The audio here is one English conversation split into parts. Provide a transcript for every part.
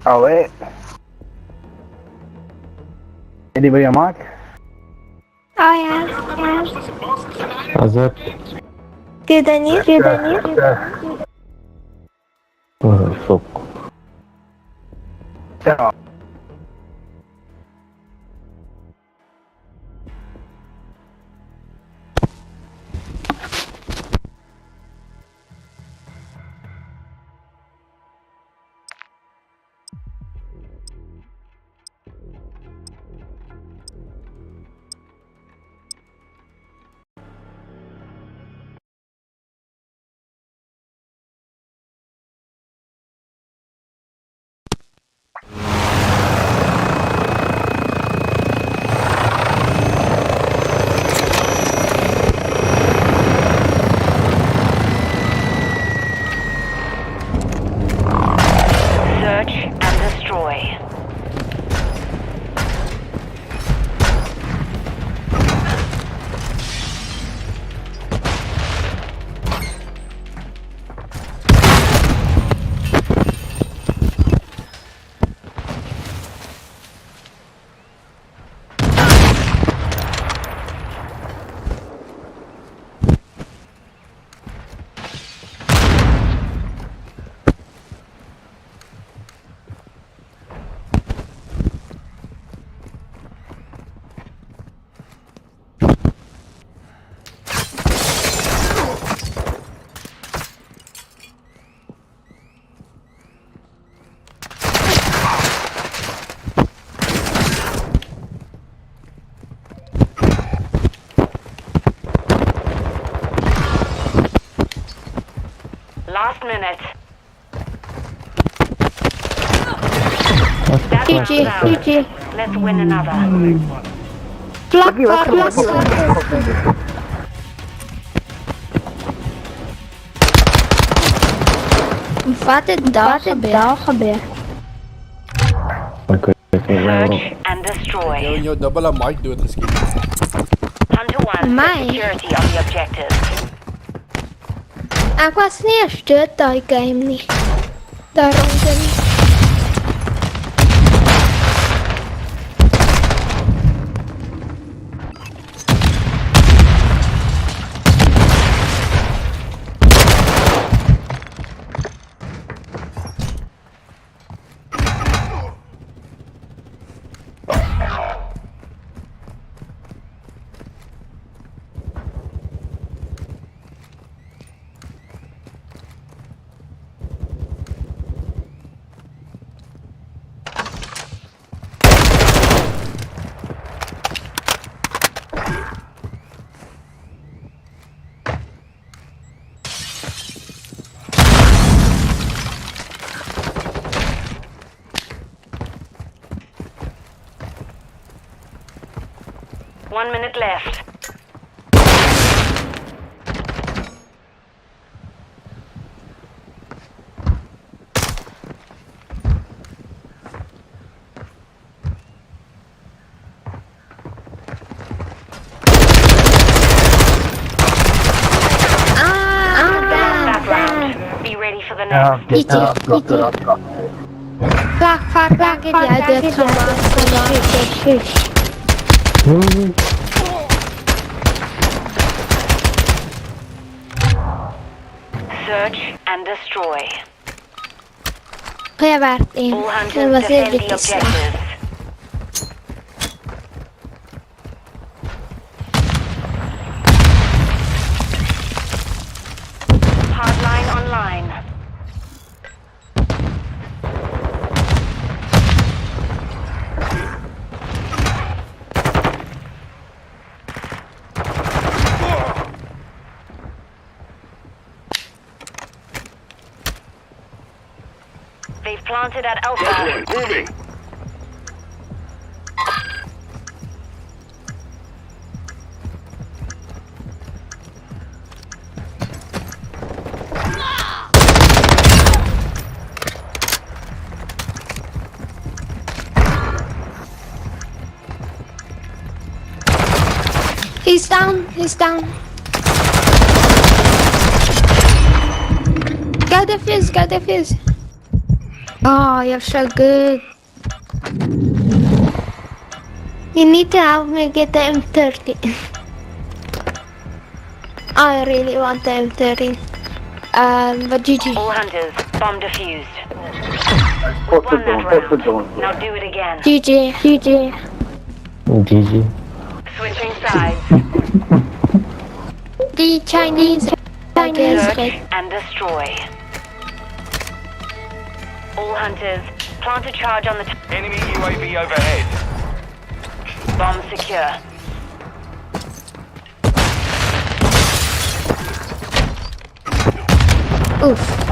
Oh wait. Anybody on mic? Oh yeah. Hazır. Didn't you? Sok. Yeah. Search and destroy. Last minute. That GG, round's out. GG. Let's win another. Black bar. Wat het daar gebeurd? Oké, Search and destroy. Jou dubbele mic doodgeskiet. Hunter 1, My. security on the objective. Ek was nie gestoot daai game nie. Daarom nie. One minute left. That round. Be ready for the next. Vlak het jy dit gemaak. Search and destroy. Goeie werk, een. All Dat hunters was defend dit the objectives. Hardline online. They've planted at Alpha. Moving. He's down. Go defuse. Oh, you're so good. You need to help me get the M13. I really want the M13. But GG. All hunters, bomb defused. We Post the won that drone, post the round. drone. Now do it again. GG. GG. GG. Switching sides. The Chinese, I guess, Search but and destroy. All hunters, plant a charge on the Enemy UAV overhead. bomb secure. oof.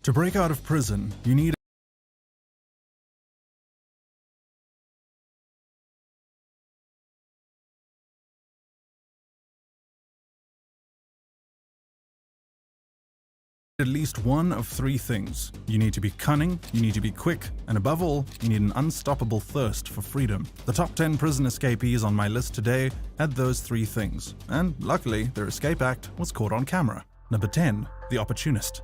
To break out of prison, you need at least one of three things. You need to be cunning, you need to be quick, and above all, you need an unstoppable thirst for freedom. The top 10 prison escapees on my list today had those three things, and luckily their escape act was caught on camera. Number 10, the opportunist.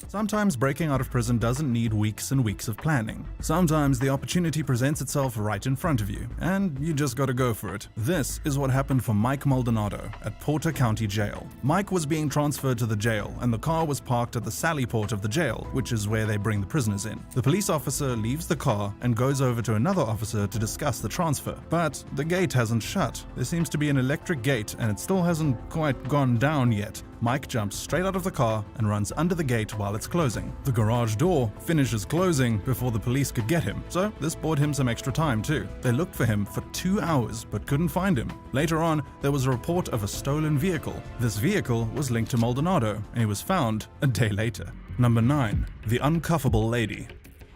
Sometimes breaking out of prison doesn't need weeks and weeks of planning. Sometimes the opportunity presents itself right in front of you, and you just gotta go for it. This is what happened for Mike Maldonado at Porter County Jail. Mike was being transferred to the jail, and the car was parked at the Sally Port of the jail, which is where they bring the prisoners in. The police officer leaves the car and goes over to another officer to discuss the transfer. But the gate hasn't shut. There seems to be an electric gate, and it still hasn't quite gone down yet. Mike jumps straight out of the car and runs under the gate while it's closing. The garage door finishes closing before the police could get him, so this bought him some extra time too. They looked for him for 2 hours but couldn't find him. Later on, there was a report of a stolen vehicle. This vehicle was linked to Maldonado, and he was found a day later. Number 9. The Uncuffable Lady.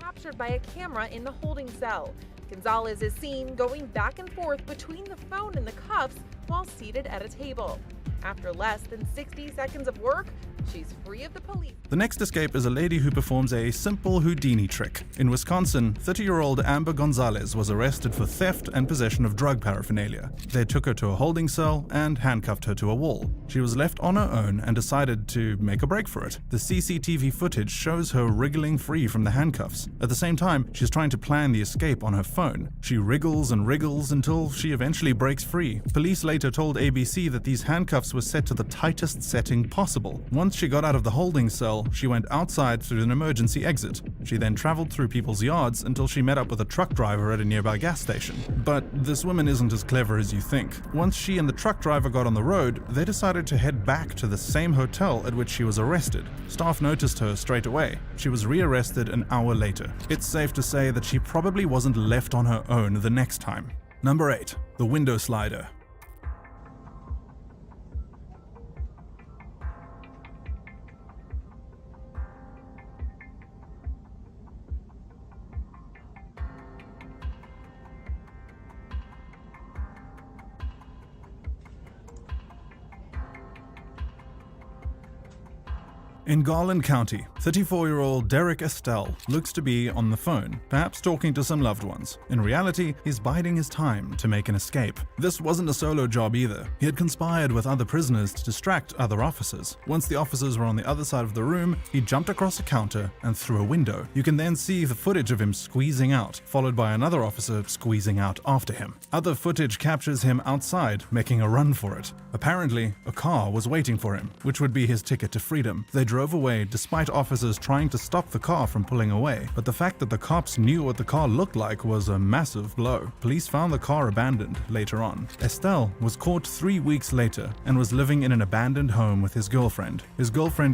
Captured by a camera in the holding cell. Gonzalez is seen going back and forth between the phone and the cuffs while seated at a table. After less than 60 seconds of work, she's free of the police. The next escape is a lady who performs a simple Houdini trick. In Wisconsin, 30-year-old Amber Gonzalez was arrested for theft and possession of drug paraphernalia. They took her to a holding cell and handcuffed her to a wall. She was left on her own and decided to make a break for it. The CCTV footage shows her wriggling free from the handcuffs. At the same time, she's trying to plan the escape on her phone. She wriggles and wriggles until she eventually breaks free. Police later told ABC that these handcuffs were set to the tightest setting possible. Once she got out of the holding cell, she went outside through an emergency exit. She then traveled through people's yards until she met up with a truck driver at a nearby gas station. But this woman isn't as clever as you think. Once she and the truck driver got on the road, they decided to head back to the same hotel at which she was arrested. Staff noticed her straight away. She was rearrested an hour later. It's safe to say that she probably wasn't left on her own the next time. Number 8. The Window Slider. In Garland County, 34-year-old Derek Estelle looks to be on the phone, perhaps talking to some loved ones. In reality, he's biding his time to make an escape. This wasn't a solo job either. He had conspired with other prisoners to distract other officers. Once the officers were on the other side of the room, he jumped across a counter and through a window. You can then see the footage of him squeezing out, followed by another officer squeezing out after him. Other footage captures him outside, making a run for it. Apparently, a car was waiting for him, which would be his ticket to freedom. They drove away despite officers trying to stop the car from pulling away, but the fact that the cops knew what the car looked like was a massive blow. Police found the car abandoned later on. Estelle was caught 3 weeks later and was living in an abandoned home with his girlfriend. His girlfriend